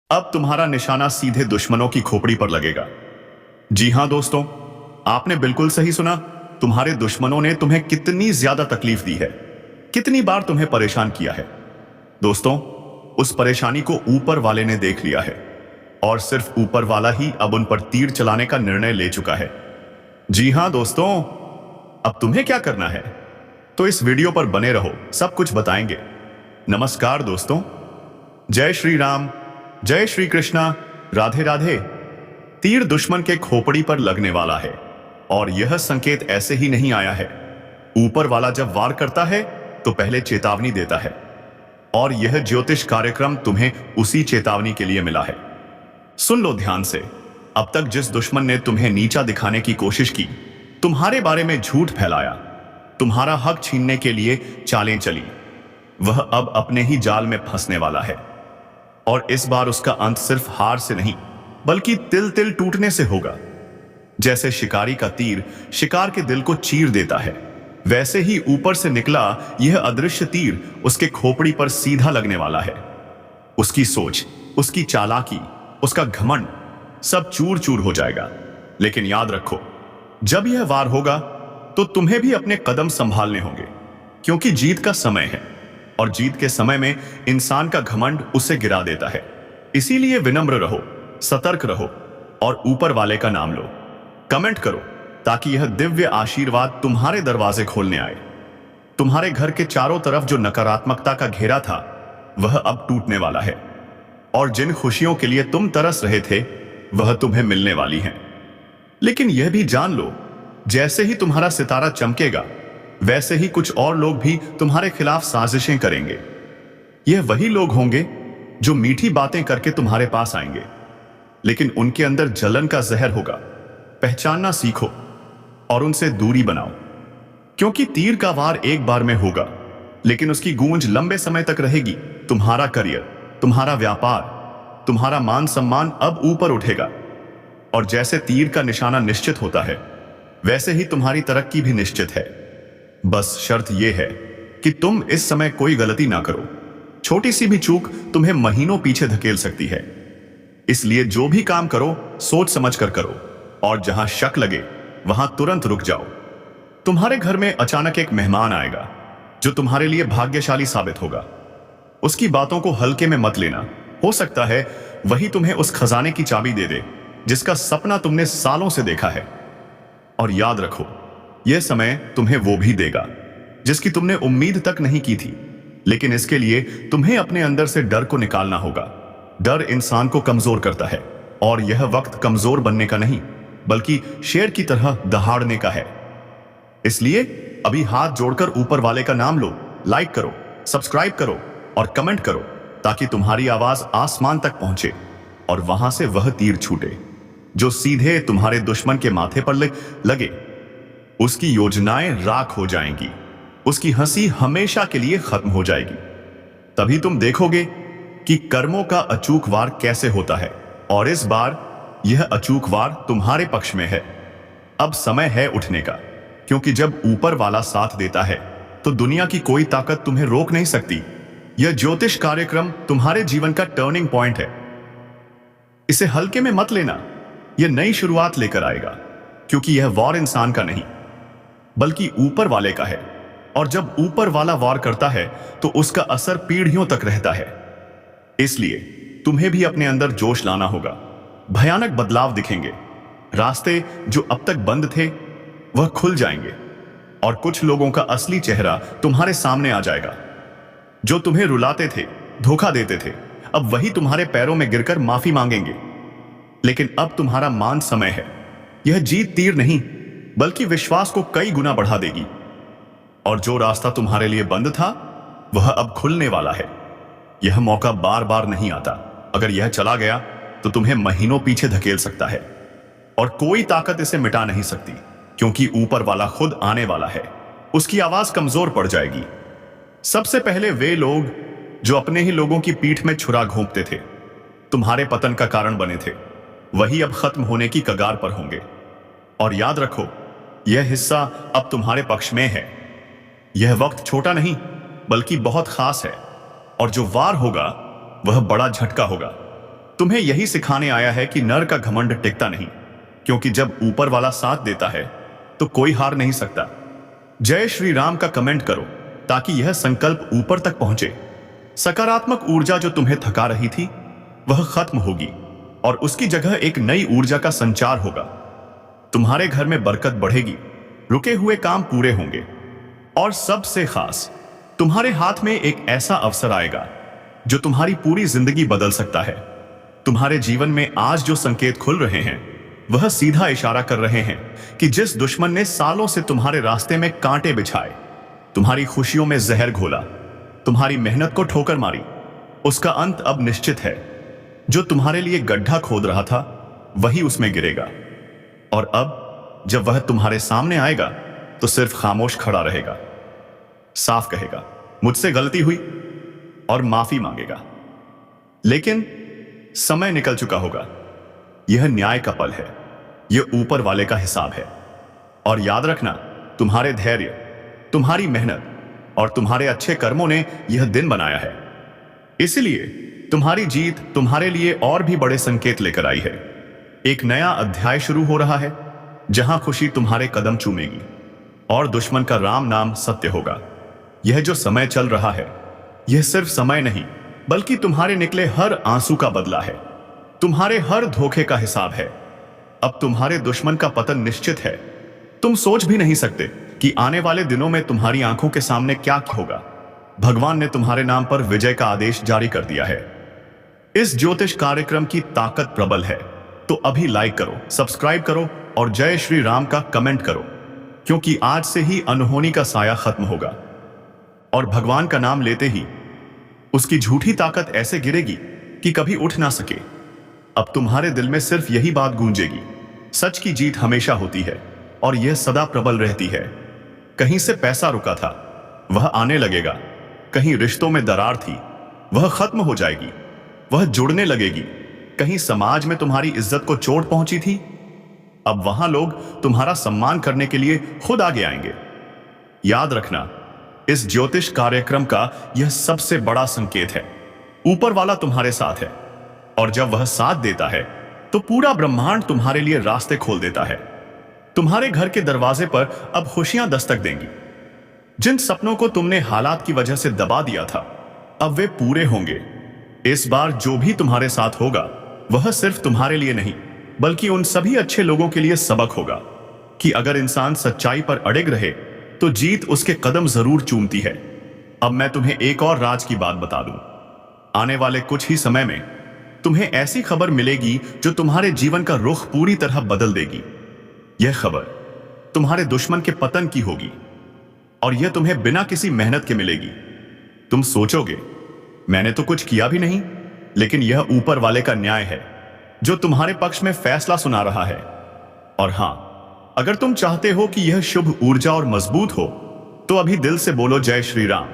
अब तुम्हारा निशाना सीधे दुश्मनों की खोपड़ी पर लगेगा। जी हां दोस्तों, आपने बिल्कुल सही सुना। तुम्हारे दुश्मनों ने तुम्हें कितनी ज्यादा तकलीफ दी है, कितनी बार तुम्हें परेशान किया है। दोस्तों, उस परेशानी को ऊपर वाले ने देख लिया है और सिर्फ ऊपर वाला ही अब उन पर तीर चलाने का निर्णय ले चुका है। जी हां दोस्तों, अब तुम्हें क्या करना है? तो इस वीडियो पर बने रहो, सब कुछ बताएंगे। नमस्कार दोस्तों, जय श्री राम, जय श्री कृष्णा, राधे राधे। तीर दुश्मन के खोपड़ी पर लगने वाला है और यह संकेत ऐसे ही नहीं आया है। ऊपर वाला जब वार करता है तो पहले चेतावनी देता है और यह ज्योतिष कार्यक्रम तुम्हें उसी चेतावनी के लिए मिला है। सुन लो ध्यान से। अब तक जिस दुश्मन ने तुम्हें नीचा दिखाने की कोशिश की, तुम्हारे बारे में झूठ फैलाया, तुम्हारा हक छीनने के लिए चालें चली, वह अब अपने ही जाल में फंसने वाला है। और इस बार उसका अंत सिर्फ हार से नहीं बल्कि तिल तिल टूटने से होगा। जैसे शिकारी का तीर शिकार के दिल को चीर देता है, वैसे ही ऊपर से निकला यह अदृश्य तीर उसके खोपड़ी पर सीधा लगने वाला है। उसकी सोच, उसकी चालाकी, उसका घमंड सब चूर चूर हो जाएगा। लेकिन याद रखो, जब यह वार होगा तो तुम्हें भी अपने कदम संभालने होंगे, क्योंकि जीत का समय है और जीत के समय में इंसान का घमंड उसे गिरा देता है। इसीलिए विनम्र रहो, सतर्क रहो और ऊपर वाले का नाम लो। कमेंट करो ताकि यह दिव्य आशीर्वाद तुम्हारे दरवाजे खोलने आए। तुम्हारे घर के चारों तरफ जो नकारात्मकता का घेरा था वह अब टूटने वाला है और जिन खुशियों के लिए तुम तरस रहे थे वह तुम्हें मिलने वाली हैं। लेकिन यह भी जान लो, जैसे ही तुम्हारा सितारा चमकेगा वैसे ही कुछ और लोग भी तुम्हारे खिलाफ साजिशें करेंगे। यह वही लोग होंगे जो मीठी बातें करके तुम्हारे पास आएंगे, लेकिन उनके अंदर जलन का जहर होगा। पहचानना सीखो और उनसे दूरी बनाओ, क्योंकि तीर का वार एक बार में होगा लेकिन उसकी गूंज लंबे समय तक रहेगी। तुम्हारा करियर, तुम्हारा व्यापार, तुम्हारा मान सम्मान अब ऊपर उठेगा और जैसे तीर का निशाना निश्चित होता है वैसे ही तुम्हारी तरक्की भी निश्चित है। बस शर्त यह है कि तुम इस समय कोई गलती ना करो। छोटी सी भी चूक तुम्हें महीनों पीछे धकेल सकती है। इसलिए जो भी काम करो सोच समझ कर करो और जहां शक लगे वहां तुरंत रुक जाओ। तुम्हारे घर में अचानक एक मेहमान आएगा जो तुम्हारे लिए भाग्यशाली साबित होगा। उसकी बातों को हल्के में मत लेना। हो सकता है वही तुम्हें उस खजाने की चाबी दे दे जिसका सपना तुमने सालों से देखा है। और याद रखो, यह समय तुम्हें वो भी देगा जिसकी तुमने उम्मीद तक नहीं की थी। लेकिन इसके लिए तुम्हें अपने अंदर से डर को निकालना होगा। डर इंसान को कमजोर करता है और यह वक्त कमजोर बनने का नहीं बल्कि शेर की तरह दहाड़ने का है। इसलिए अभी हाथ जोड़कर ऊपर वाले का नाम लो, लाइक करो, सब्सक्राइब करो और कमेंट करो ताकि तुम्हारी आवाज आसमान तक पहुंचे और वहां से वह तीर छूटे जो सीधे तुम्हारे दुश्मन के माथे पर लगे। उसकी योजनाएं राख हो जाएंगी, उसकी हंसी हमेशा के लिए खत्म हो जाएगी। तभी तुम देखोगे कि कर्मों का अचूक वार कैसे होता है और इस बार यह अचूक वार तुम्हारे पक्ष में है। अब समय है उठने का, क्योंकि जब ऊपर वाला साथ देता है तो दुनिया की कोई ताकत तुम्हें रोक नहीं सकती। यह ज्योतिष कार्यक्रम तुम्हारे जीवन का टर्निंग पॉइंट है। इसे हल्के में मत लेना, यह नई शुरुआत लेकर आएगा, क्योंकि यह वार इंसान का नहीं बल्कि ऊपर वाले का है। और जब ऊपर वाला वार करता है तो उसका असर पीढ़ियों तक रहता है। इसलिए तुम्हें भी अपने अंदर जोश लाना होगा। भयानक बदलाव दिखेंगे, रास्ते जो अब तक बंद थे वह खुल जाएंगे और कुछ लोगों का असली चेहरा तुम्हारे सामने आ जाएगा। जो तुम्हें रुलाते थे, धोखा देते थे, अब वही तुम्हारे पैरों में गिरकर माफी मांगेंगे। लेकिन अब तुम्हारा मान समय है। यह जीत तीर नहीं बल्कि विश्वास को कई गुना बढ़ा देगी और जो रास्ता तुम्हारे लिए बंद था वह अब खुलने वाला है। यह मौका बार बार नहीं आता। अगर यह चला गया तो तुम्हें महीनों पीछे धकेल सकता है और कोई ताकत इसे मिटा नहीं सकती, क्योंकि ऊपर वाला खुद आने वाला है। उसकी आवाज कमजोर पड़ जाएगी। सबसे पहले वे लोग जो अपने ही लोगों की पीठ में छुरा घोंपते थे, तुम्हारे पतन का कारण बने थे, वही अब खत्म होने की कगार पर होंगे। और याद रखो, यह हिस्सा अब तुम्हारे पक्ष में है। यह वक्त छोटा नहीं बल्कि बहुत खास है और जो वार होगा वह बड़ा झटका होगा। तुम्हें यही सिखाने आया है कि नर का घमंड टिकता नहीं, क्योंकि जब ऊपर वाला साथ देता है तो कोई हार नहीं सकता। जय श्री राम का कमेंट करो ताकि यह संकल्प ऊपर तक पहुंचे। सकारात्मक ऊर्जा जो तुम्हें थका रही थी वह खत्म होगी और उसकी जगह एक नई ऊर्जा का संचार होगा। तुम्हारे घर में बरकत बढ़ेगी, रुके हुए काम पूरे होंगे और सबसे खास तुम्हारे हाथ में एक ऐसा अवसर आएगा जो तुम्हारी पूरी जिंदगी बदल सकता है। तुम्हारे जीवन में आज जो संकेत खुल रहे हैं वह सीधा इशारा कर रहे हैं कि जिस दुश्मन ने सालों से तुम्हारे रास्ते में कांटे बिछाए, तुम्हारी खुशियों में जहर घोला, तुम्हारी मेहनत को ठोकर मारी, उसका अंत अब निश्चित है। जो तुम्हारे लिए गड्ढा खोद रहा था वही उसमें गिरेगा और अब जब वह तुम्हारे सामने आएगा तो सिर्फ खामोश खड़ा रहेगा, साफ कहेगा मुझसे गलती हुई और माफी मांगेगा। लेकिन समय निकल चुका होगा। यह न्याय का पल है, यह ऊपर वाले का हिसाब है। और याद रखना, तुम्हारे धैर्य, तुम्हारी मेहनत और तुम्हारे अच्छे कर्मों ने यह दिन बनाया है। इसलिए तुम्हारी जीत तुम्हारे लिए और भी बड़े संकेत लेकर आई है। एक नया अध्याय शुरू हो रहा है जहां खुशी तुम्हारे कदम चूमेगी और दुश्मन का राम नाम सत्य होगा। यह जो समय चल रहा है यह सिर्फ समय नहीं बल्कि तुम्हारे निकले हर आंसू का बदला है, तुम्हारे हर धोखे का हिसाब है। अब तुम्हारे दुश्मन का पतन निश्चित है। तुम सोच भी नहीं सकते कि आने वाले दिनों में तुम्हारी आंखों के सामने क्या होगा। भगवान ने तुम्हारे नाम पर विजय का आदेश जारी कर दिया है। इस ज्योतिष कार्यक्रम की ताकत प्रबल है, तो अभी लाइक करो, सब्सक्राइब करो और जय श्री राम का कमेंट करो, क्योंकि आज से ही अनहोनी का साया खत्म होगा और भगवान का नाम लेते ही उसकी झूठी ताकत ऐसे गिरेगी कि कभी उठ ना सके। अब तुम्हारे दिल में सिर्फ यही बात गूंजेगी, सच की जीत हमेशा होती है और यह सदा प्रबल रहती है। कहीं से पैसा रुका था वह आने लगेगा, कहीं रिश्तों में दरार थी वह खत्म हो जाएगी, वह जुड़ने लगेगी। कहीं समाज में तुम्हारी इज्जत को चोट पहुंची थी, अब वहां लोग तुम्हारा सम्मान करने के लिए खुद आगे आएंगे। याद रखना, इस ज्योतिष कार्यक्रम का यह सबसे बड़ा संकेत है। ऊपर वाला तुम्हारे साथ है और जब वह साथ देता है तो पूरा ब्रह्मांड तुम्हारे लिए रास्ते खोल देता है। तुम्हारे घर के दरवाजे पर अब खुशियां दस्तक देंगी। जिन सपनों को तुमने हालात की वजह से दबा दिया था अब वे पूरे होंगे। इस बार जो भी तुम्हारे साथ होगा वह सिर्फ तुम्हारे लिए नहीं बल्कि उन सभी अच्छे लोगों के लिए सबक होगा कि अगर इंसान सच्चाई पर अड़िग रहे तो जीत उसके कदम जरूर चूमती है। अब मैं तुम्हें एक और राज की बात बता दूं। आने वाले कुछ ही समय में तुम्हें ऐसी खबर मिलेगी जो तुम्हारे जीवन का रुख पूरी तरह बदल देगी। यह खबर तुम्हारे दुश्मन के पतन की होगी और यह तुम्हें बिना किसी मेहनत के मिलेगी। तुम सोचोगे मैंने तो कुछ किया भी नहीं, लेकिन यह ऊपर वाले का न्याय है जो तुम्हारे पक्ष में फैसला सुना रहा है। और हां, अगर तुम चाहते हो कि यह शुभ ऊर्जा और मजबूत हो तो अभी दिल से बोलो जय श्री राम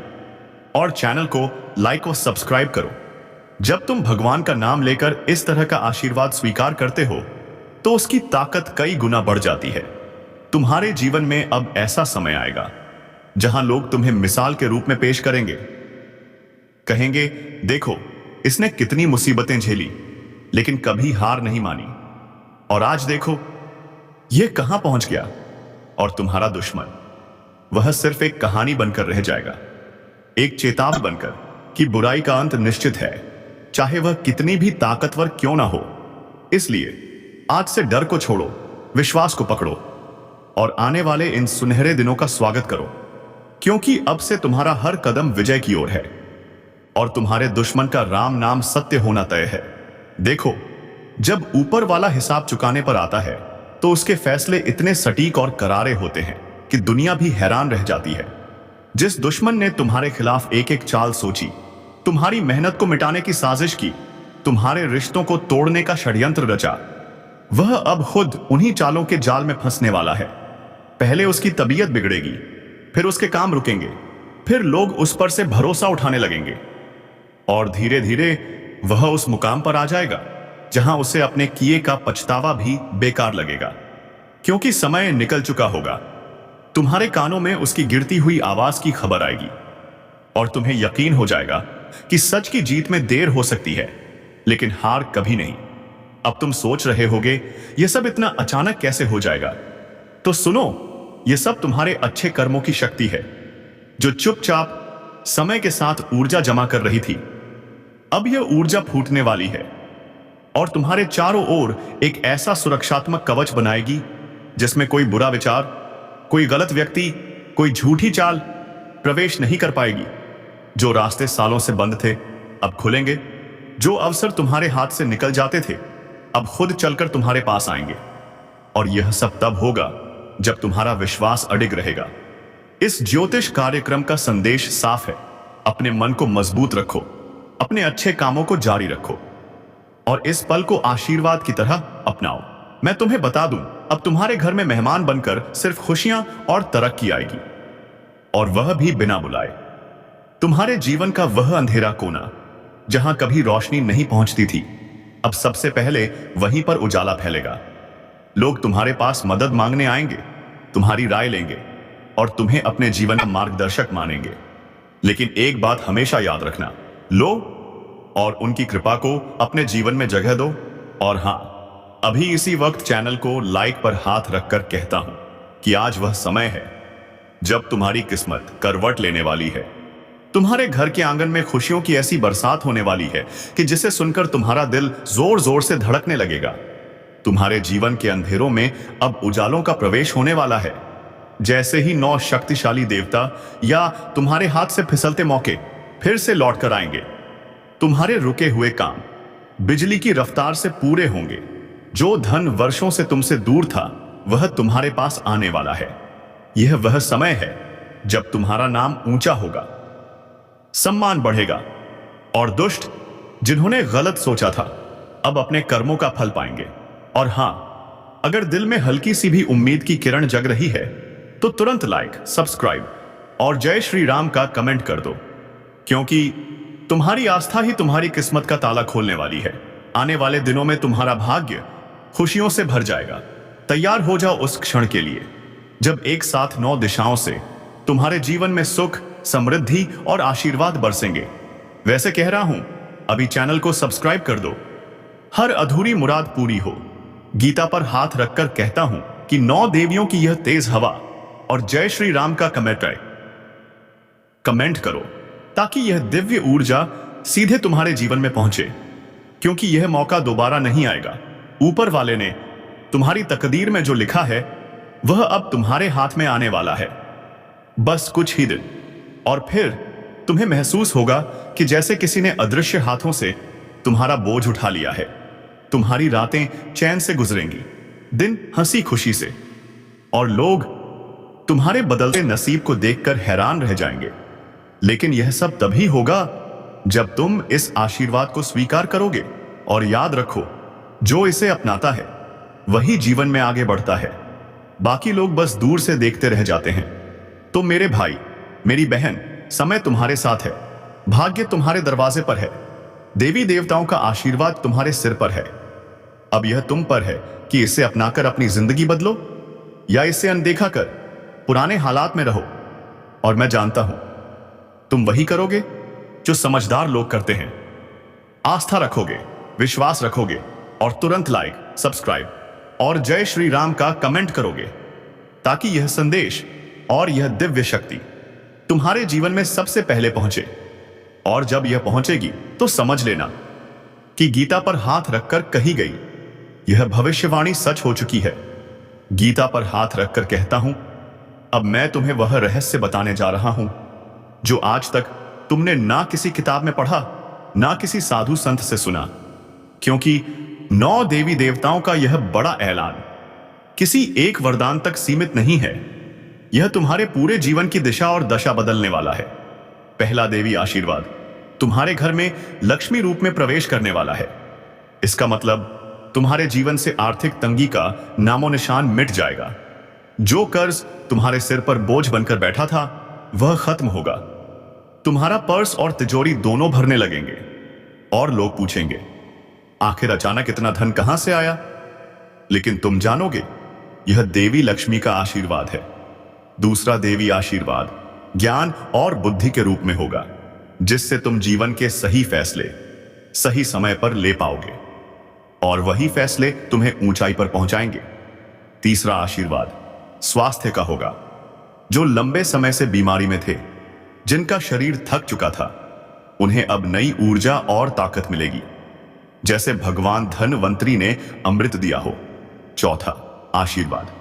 और चैनल को लाइक और सब्सक्राइब करो। जब तुम भगवान का नाम लेकर इस तरह का आशीर्वाद स्वीकार करते हो तो उसकी ताकत कई गुना बढ़ जाती है। तुम्हारे जीवन में अब ऐसा समय आएगा जहां लोग तुम्हें मिसाल के रूप में पेश करेंगे। कहेंगे देखो इसने कितनी मुसीबतें झेली लेकिन कभी हार नहीं मानी, और आज देखो यह कहां पहुंच गया। और तुम्हारा दुश्मन वह सिर्फ एक कहानी बनकर रह जाएगा, एक चेतावनी बनकर कि बुराई का अंत निश्चित है, चाहे वह कितनी भी ताकतवर क्यों ना हो। इसलिए आज से डर को छोड़ो, विश्वास को पकड़ो और आने वाले इन सुनहरे दिनों का स्वागत करो, क्योंकि अब से तुम्हारा हर कदम विजय की ओर है और तुम्हारे दुश्मन का राम नाम सत्य होना तय है। देखो, जब ऊपर वाला हिसाब चुकाने पर आता है तो उसके फैसले इतने सटीक और करारे होते हैं कि दुनिया भी हैरान रह जाती है। जिस दुश्मन ने तुम्हारे खिलाफ एक एक चाल सोची, तुम्हारी मेहनत को मिटाने की साजिश की, तुम्हारे रिश्तों को तोड़ने का षड्यंत्र रचा, वह अब खुद उन्हीं चालों के जाल में फंसने वाला है। पहले उसकी तबीयत बिगड़ेगी, फिर उसके काम रुकेंगे, फिर लोग उस पर से भरोसा उठाने लगेंगे और धीरे धीरे वह उस मुकाम पर आ जाएगा जहां उसे अपने किए का पछतावा भी बेकार लगेगा, क्योंकि समय निकल चुका होगा। तुम्हारे कानों में उसकी गिरती हुई आवाज की खबर आएगी और तुम्हें यकीन हो जाएगा कि सच की जीत में देर हो सकती है लेकिन हार कभी नहीं। अब तुम सोच रहे होगे यह सब इतना अचानक कैसे हो जाएगा। तो सुनो, यह सब तुम्हारे अच्छे कर्मों की शक्ति है जो चुपचाप समय के साथ ऊर्जा जमा कर रही थी। अब यह ऊर्जा फूटने वाली है और तुम्हारे चारों ओर एक ऐसा सुरक्षात्मक कवच बनाएगी जिसमें कोई बुरा विचार, कोई गलत व्यक्ति, कोई झूठी चाल प्रवेश नहीं कर पाएगी। जो रास्ते सालों से बंद थे अब खुलेंगे। जो अवसर तुम्हारे हाथ से निकल जाते थे अब खुद चलकर तुम्हारे पास आएंगे। और यह सब तब होगा जब तुम्हारा विश्वास अडिग रहेगा। इस ज्योतिष कार्यक्रम का संदेश साफ है। अपने मन को मजबूत रखो, अपने अच्छे कामों को जारी रखो और इस पल को आशीर्वाद की तरह अपनाओ। मैं तुम्हें बता दूं, अब तुम्हारे घर में मेहमान बनकर सिर्फ खुशियां और तरक्की आएगी, और वह भी बिना बुलाए। तुम्हारे जीवन का वह अंधेरा कोना जहां कभी रोशनी नहीं पहुंचती थी, अब सबसे पहले वहीं पर उजाला फैलेगा। लोग तुम्हारे पास मदद मांगने आएंगे, तुम्हारी राय लेंगे और तुम्हें अपने जीवन का मार्गदर्शक मानेंगे। लेकिन एक बात हमेशा याद रखना, लो और उनकी कृपा को अपने जीवन में जगह दो। और हां, अभी इसी वक्त चैनल को लाइक पर हाथ रखकर कहता हूं कि आज वह समय है जब तुम्हारी किस्मत करवट लेने वाली है। तुम्हारे घर के आंगन में खुशियों की ऐसी बरसात होने वाली है कि जिसे सुनकर तुम्हारा दिल जोर जोर से धड़कने लगेगा। तुम्हारे जीवन के अंधेरों में अब उजालों का प्रवेश होने वाला है। जैसे ही 9 शक्तिशाली देवता या तुम्हारे हाथ से फिसलते मौके फिर से लौट कर आएंगे, तुम्हारे रुके हुए काम बिजली की रफ्तार से पूरे होंगे। जो धन वर्षों से तुमसे दूर था वह तुम्हारे पास आने वाला है। यह वह समय है जब तुम्हारा नाम ऊंचा होगा, सम्मान बढ़ेगा और दुष्ट जिन्होंने गलत सोचा था अब अपने कर्मों का फल पाएंगे। और हां, अगर दिल में हल्की सी भी उम्मीद की किरण जग रही है तो तुरंत लाइक, सब्सक्राइब और जय श्री राम का कमेंट कर दो, क्योंकि तुम्हारी आस्था ही तुम्हारी किस्मत का ताला खोलने वाली है। आने वाले दिनों में तुम्हारा भाग्य खुशियों से भर जाएगा। तैयार हो जाओ उस क्षण के लिए जब एक साथ 9 दिशाओं से तुम्हारे जीवन में सुख, समृद्धि और आशीर्वाद बरसेंगे। वैसे कह रहा हूं, अभी चैनल को सब्सक्राइब कर दो। हर अधूरी मुराद पूरी हो। गीता पर हाथ रखकर कहता हूं कि 9 देवियों की यह तेज हवा और जय श्री राम का कमेंट करो ताकि यह दिव्य ऊर्जा सीधे तुम्हारे जीवन में पहुंचे, क्योंकि यह मौका दोबारा नहीं आएगा। ऊपर वाले ने तुम्हारी तकदीर में जो लिखा है वह अब तुम्हारे हाथ में आने वाला है। बस कुछ ही दिन और फिर तुम्हें महसूस होगा कि जैसे किसी ने अदृश्य हाथों से तुम्हारा बोझ उठा लिया है। तुम्हारी रातें चैन से गुजरेंगी, दिन हंसी खुशी से, और लोग तुम्हारे बदलते नसीब को देखकर हैरान रह जाएंगे। लेकिन यह सब तभी होगा जब तुम इस आशीर्वाद को स्वीकार करोगे। और याद रखो, जो इसे अपनाता है वही जीवन में आगे बढ़ता है। बाकी लोग बस दूर से देखते रह जाते हैं। तो मेरे भाई, मेरी बहन, समय तुम्हारे साथ है, भाग्य तुम्हारे दरवाजे पर है, देवी देवताओं का आशीर्वाद तुम्हारे सिर पर है। अब यह तुम पर है कि इसे अपनाकर अपनी जिंदगी बदलो या इसे अनदेखा कर पुराने हालात में रहो। और मैं जानता हूं तुम वही करोगे जो समझदार लोग करते हैं। आस्था रखोगे, विश्वास रखोगे और तुरंत लाइक, सब्सक्राइब और जय श्री राम का कमेंट करोगे ताकि यह संदेश और यह दिव्य शक्ति तुम्हारे जीवन में सबसे पहले पहुंचे। और जब यह पहुंचेगी तो समझ लेना कि गीता पर हाथ रखकर कही गई यह भविष्यवाणी सच हो चुकी है। गीता पर हाथ रखकर कहता हूं, अब मैं तुम्हें वह रहस्य बताने जा रहा हूं जो आज तक तुमने ना किसी किताब में पढ़ा, ना किसी साधु संत से सुना। क्योंकि 9 देवी देवताओं का यह बड़ा ऐलान किसी एक वरदान तक सीमित नहीं है। यह तुम्हारे पूरे जीवन की दिशा और दशा बदलने वाला है। पहला देवी आशीर्वाद तुम्हारे घर में लक्ष्मी रूप में प्रवेश करने वाला है। इसका मतलब तुम्हारे जीवन से आर्थिक तंगी का नामो निशान मिट जाएगा। जो कर्ज तुम्हारे सिर पर बोझ बनकर बैठा था वह खत्म होगा। तुम्हारा पर्स और तिजोरी दोनों भरने लगेंगे और लोग पूछेंगे, आखिर अचानक इतना धन कहां से आया? लेकिन तुम जानोगे, यह देवी लक्ष्मी का आशीर्वाद है। दूसरा देवी आशीर्वाद ज्ञान और बुद्धि के रूप में होगा, जिससे तुम जीवन के सही फैसले, सही समय पर ले पाओगे और वही फैसले तुम्हें ऊंचाई पर पहुंचाएंगे। तीसरा आशीर्वाद स्वास्थ्य का होगा। जो लंबे समय से बीमारी में थे, जिनका शरीर थक चुका था, उन्हें अब नई ऊर्जा और ताकत मिलेगी, जैसे भगवान धनवंतरी ने अमृत दिया हो। चौथा आशीर्वाद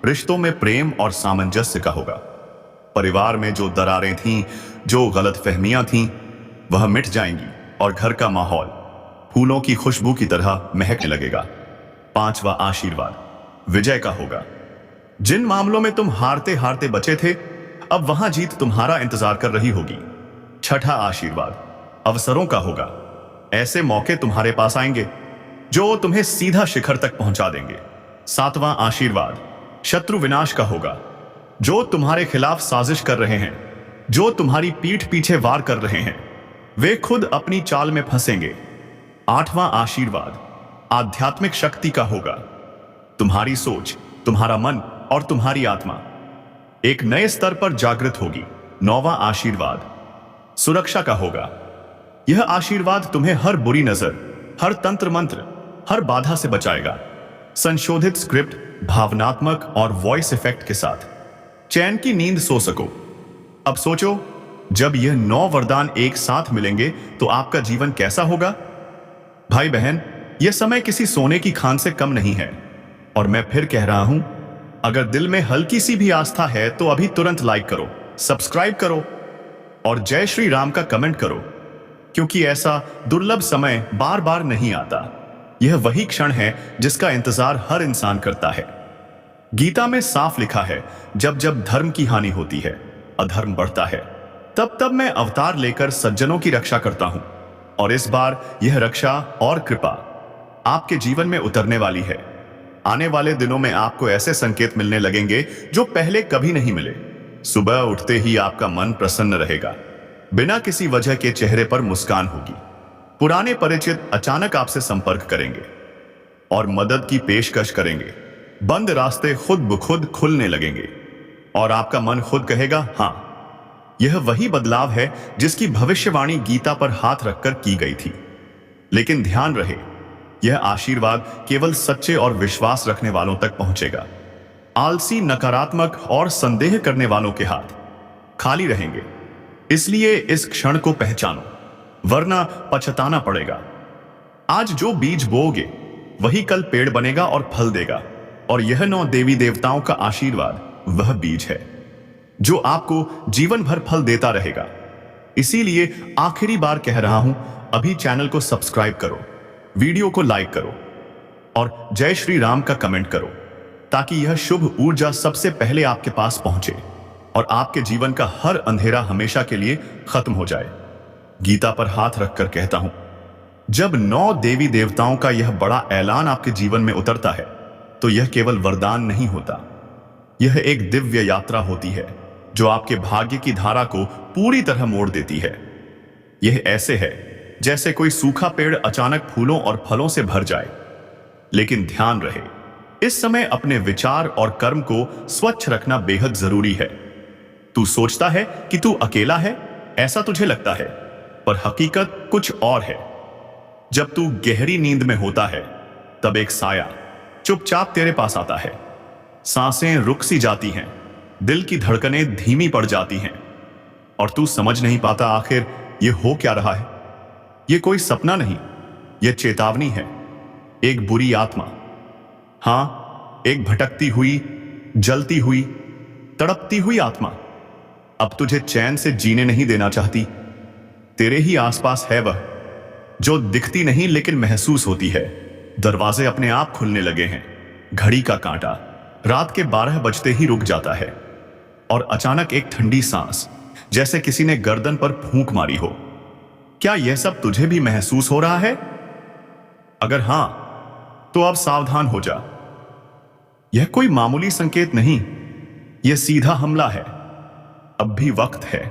रिश्तों में प्रेम और सामंजस्य का होगा। परिवार में जो दरारें थीं, जो गलतफहमियां थीं, वह मिट जाएंगी और घर का माहौल फूलों की खुशबू की तरह महकने लगेगा। पांचवा आशीर्वाद विजय का होगा। जिन मामलों में तुम हारते हारते बचे थे, अब वहां जीत तुम्हारा इंतजार कर रही होगी। छठा आशीर्वाद अवसरों का होगा। ऐसे मौके तुम्हारे पास आएंगे जो तुम्हें सीधा शिखर तक पहुंचा देंगे। सातवां आशीर्वाद शत्रु विनाश का होगा। जो तुम्हारे खिलाफ साजिश कर रहे हैं, जो तुम्हारी पीठ पीछे वार कर रहे हैं, वे खुद अपनी चाल में फंसेंगे। आठवां आशीर्वाद आध्यात्मिक शक्ति का होगा। तुम्हारी सोच, तुम्हारा मन और तुम्हारी आत्मा एक नए स्तर पर जागृत होगी। नौवां आशीर्वाद सुरक्षा का होगा। यह आशीर्वाद तुम्हें हर बुरी नजर, हर तंत्र मंत्र, हर बाधा से बचाएगा। संशोधित स्क्रिप्ट, भावनात्मक और वॉइस इफेक्ट के साथ चैन की नींद सो सको। अब सोचो, जब यह 9 वरदान एक साथ मिलेंगे तो आपका जीवन कैसा होगा। भाई बहन, यह समय किसी सोने की खान से कम नहीं है। और मैं फिर कह रहा हूं, अगर दिल में हल्की सी भी आस्था है तो अभी तुरंत लाइक करो, सब्सक्राइब करो और जय श्री राम का कमेंट करो, क्योंकि ऐसा दुर्लभ समय बार बार नहीं आता। यह वही क्षण है जिसका इंतजार हर इंसान करता है। गीता में साफ लिखा है, जब जब धर्म की हानि होती है, अधर्म बढ़ता है, तब तब मैं अवतार लेकर सज्जनों की रक्षा करता हूं। और इस बार यह रक्षा और कृपा आपके जीवन में उतरने वाली है। आने वाले दिनों में आपको ऐसे संकेत मिलने लगेंगे जो पहले कभी नहीं मिले। सुबह उठते ही आपका मन प्रसन्न रहेगा, बिना किसी वजह के चेहरे पर मुस्कान होगी। पुराने परिचित अचानक आपसे संपर्क करेंगे और मदद की पेशकश करेंगे। बंद रास्ते खुद ब खुद खुलने लगेंगे और आपका मन खुद कहेगा हाँ। यह वही बदलाव है जिसकी भविष्यवाणी गीता पर हाथ रखकर की गई थी। लेकिन ध्यान रहे, यह आशीर्वाद केवल सच्चे और विश्वास रखने वालों तक पहुंचेगा। आलसी, नकारात्मक और संदेह करने वालों के हाथ खाली रहेंगे। इसलिए इस क्षण को पहचानो, वरना पछताना पड़ेगा। आज जो बीज बोओगे वही कल पेड़ बनेगा और फल देगा। और यह 9 देवी देवताओं का आशीर्वाद वह बीज है जो आपको जीवन भर फल देता रहेगा। इसीलिए आखिरी बार कह रहा हूं, अभी चैनल को सब्सक्राइब करो, वीडियो को लाइक करो और जय श्री राम का कमेंट करो, ताकि यह शुभ ऊर्जा सबसे पहले आपके पास पहुंचे और आपके जीवन का हर अंधेरा हमेशा के लिए खत्म हो जाए। गीता पर हाथ रखकर कहता हूं, जब 9 देवी देवताओं का यह बड़ा ऐलान आपके जीवन में उतरता है तो यह केवल वरदान नहीं होता, यह एक दिव्य यात्रा होती है जो आपके भाग्य की धारा को पूरी तरह मोड़ देती है। यह ऐसे है जैसे कोई सूखा पेड़ अचानक फूलों और फलों से भर जाए। लेकिन ध्यान रहे, इस समय अपने विचार और कर्म को स्वच्छ रखना बेहद जरूरी है। तू सोचता है कि तू अकेला है, ऐसा तुझे लगता है, पर हकीकत कुछ और है। जब तू गहरी नींद में होता है, तब एक साया चुपचाप तेरे पास आता है। सांसें रुक सी जाती हैं, दिल की धड़कनें धीमी पड़ जाती हैं और तू समझ नहीं पाता आखिर ये हो क्या रहा है। ये कोई सपना नहीं, ये चेतावनी है। एक बुरी आत्मा, हां, एक भटकती हुई, जलती हुई, तड़पती हुई आत्मा अब तुझे चैन से जीने नहीं देना चाहती। तेरे ही आसपास है वह, जो दिखती नहीं लेकिन महसूस होती है। दरवाजे अपने आप खुलने लगे हैं। घड़ी का कांटा रात के 12 बजते ही रुक जाता है और अचानक एक ठंडी सांस, जैसे किसी ने गर्दन पर फूंक मारी हो। क्या यह सब तुझे भी महसूस हो रहा है? अगर हां, तो अब सावधान हो जा। यह कोई मामूली संकेत नहीं, यह सीधा हमला है। अब भी वक्त है,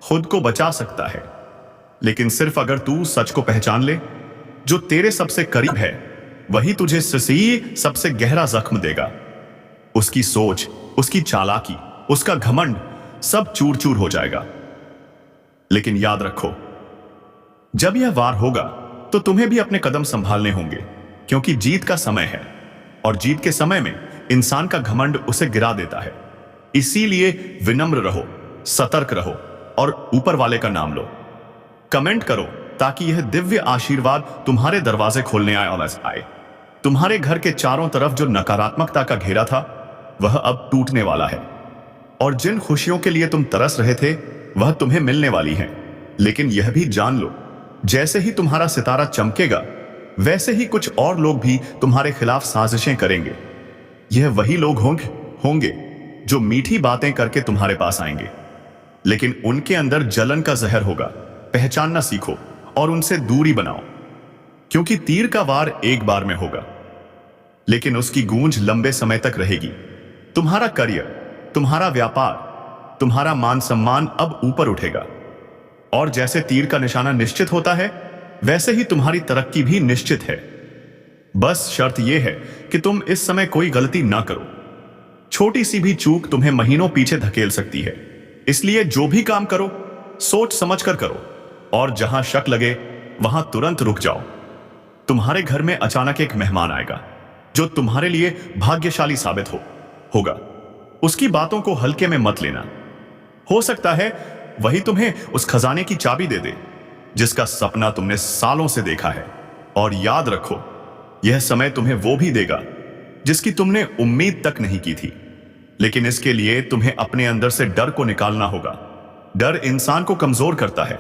खुद को बचा सकता है, लेकिन सिर्फ अगर तू सच को पहचान ले। जो तेरे सबसे करीब है वही तुझे सबसे गहरा जख्म देगा। उसकी सोच, उसकी चालाकी, उसका घमंड सब चूर चूर हो जाएगा। लेकिन याद रखो, जब यह वार होगा तो तुम्हें भी अपने कदम संभालने होंगे, क्योंकि जीत का समय है और जीत के समय में इंसान का घमंड उसे गिरा देता है। इसीलिए विनम्र रहो, सतर्क रहो और ऊपर वाले का नाम लो। कमेंट करो ताकि यह दिव्य आशीर्वाद तुम्हारे दरवाजे खोलने आए। तुम्हारे घर के चारों तरफ जो नकारात्मकता का घेरा था वह अब टूटने वाला है, और जिन खुशियों के लिए तुम तरस रहे थे वह तुम्हें मिलने वाली हैं। लेकिन यह भी जान लो, जैसे ही तुम्हारा सितारा चमकेगा वैसे ही कुछ और लोग भी तुम्हारे खिलाफ साजिशें करेंगे। यह वही लोग होंगे जो मीठी बातें करके तुम्हारे पास आएंगे, लेकिन उनके अंदर जलन का जहर होगा। पहचानना सीखो और उनसे दूरी बनाओ, क्योंकि तीर का वार एक बार में होगा, लेकिन उसकी गूंज लंबे समय तक रहेगी। तुम्हारा करियर, तुम्हारा व्यापार, तुम्हारा मान सम्मान अब ऊपर उठेगा, और जैसे तीर का निशाना निश्चित होता है वैसे ही तुम्हारी तरक्की भी निश्चित है। बस शर्त यह है कि तुम इस समय कोई गलती ना करो। छोटी सी भी चूक तुम्हें महीनों पीछे धकेल सकती है। इसलिए जो भी काम करो सोच समझ कर करो, और जहां शक लगे वहां तुरंत रुक जाओ। तुम्हारे घर में अचानक एक मेहमान आएगा जो तुम्हारे लिए भाग्यशाली साबित होगा। उसकी बातों को हल्के में मत लेना। हो सकता है वही तुम्हें उस खजाने की चाबी दे दे जिसका सपना तुमने सालों से देखा है। और याद रखो, यह समय तुम्हें वो भी देगा जिसकी तुमने उम्मीद तक नहीं की थी। लेकिन इसके लिए तुम्हें अपने अंदर से डर को निकालना होगा। डर इंसान को कमजोर करता है,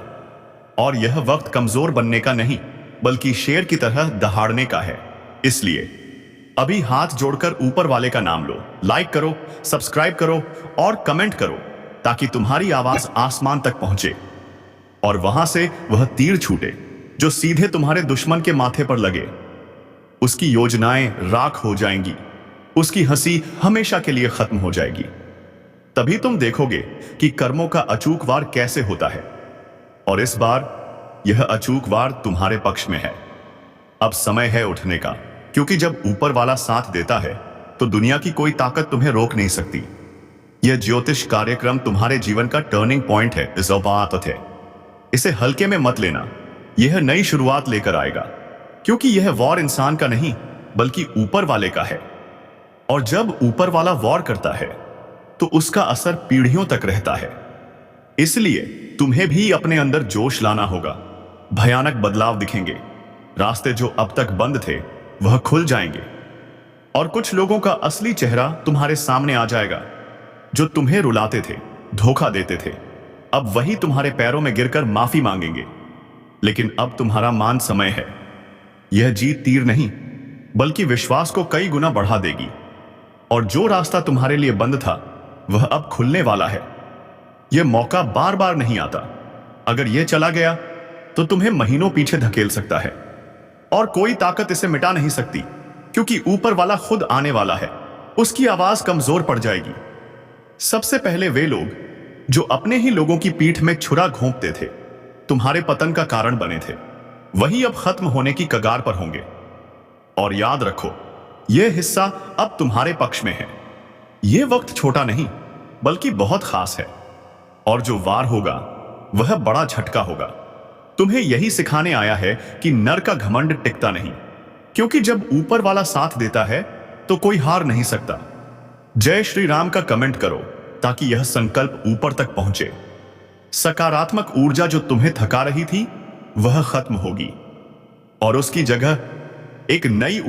और यह वक्त कमजोर बनने का नहीं बल्कि शेर की तरह दहाड़ने का है। इसलिए अभी हाथ जोड़कर ऊपर वाले का नाम लो, लाइक करो, सब्सक्राइब करो और कमेंट करो, ताकि तुम्हारी आवाज आसमान तक पहुंचे और वहां से वह तीर छूटे जो सीधे तुम्हारे दुश्मन के माथे पर लगे। उसकी योजनाएं राख हो जाएंगी, उसकी हंसी हमेशा के लिए खत्म हो जाएगी। तभी तुम देखोगे कि कर्मों का अचूक वार कैसे होता है, और इस बार यह अचूक वार तुम्हारे पक्ष में है। अब समय है उठने का, क्योंकि जब ऊपर वाला साथ देता है तो दुनिया की कोई ताकत तुम्हें रोक नहीं सकती। यह ज्योतिष कार्यक्रम तुम्हारे जीवन का टर्निंग पॉइंट है। इसे हल्के में मत लेना। यह नई शुरुआत लेकर आएगा, क्योंकि यह वॉर इंसान का नहीं बल्कि ऊपर वाले का है। और जब ऊपर वाला वॉर करता है तो उसका असर पीढ़ियों तक रहता है। इसलिए तुम्हें भी अपने अंदर जोश लाना होगा। भयानक बदलाव दिखेंगे। रास्ते जो अब तक बंद थे वह खुल जाएंगे, और कुछ लोगों का असली चेहरा तुम्हारे सामने आ जाएगा। जो तुम्हें रुलाते थे, धोखा देते थे, अब वही तुम्हारे पैरों में गिरकर माफी मांगेंगे। लेकिन अब तुम्हारा मान समय है। यह जीत तीर नहीं बल्कि विश्वास को कई गुना बढ़ा देगी, और जो रास्ता तुम्हारे लिए बंद था वह अब खुलने वाला है। यह मौका बार बार नहीं आता। अगर यह चला गया तो तुम्हें महीनों पीछे धकेल सकता है, और कोई ताकत इसे मिटा नहीं सकती, क्योंकि ऊपर वाला खुद आने वाला है। उसकी आवाज कमजोर पड़ जाएगी। सबसे पहले वे लोग जो अपने ही लोगों की पीठ में छुरा घोंपते थे, तुम्हारे पतन का कारण बने थे, वही अब खत्म होने की कगार पर होंगे। और याद रखो, यह हिस्सा अब तुम्हारे पक्ष में है। यह वक्त छोटा नहीं बल्कि बहुत खास है, और जो वार होगा वह बड़ा झटका होगा। तुम्हें यही सिखाने आया है कि नर का घमंड टिकता नहीं, क्योंकि जब ऊपर वाला साथ देता है तो कोई हार नहीं सकता। जय श्री राम का कमेंट करो ताकि यह संकल्प ऊपर तक पहुंचे। सकारात्मक ऊर्जा जो तुम्हें थका रही थी वह खत्म होगी, और उसकी जगह एक नई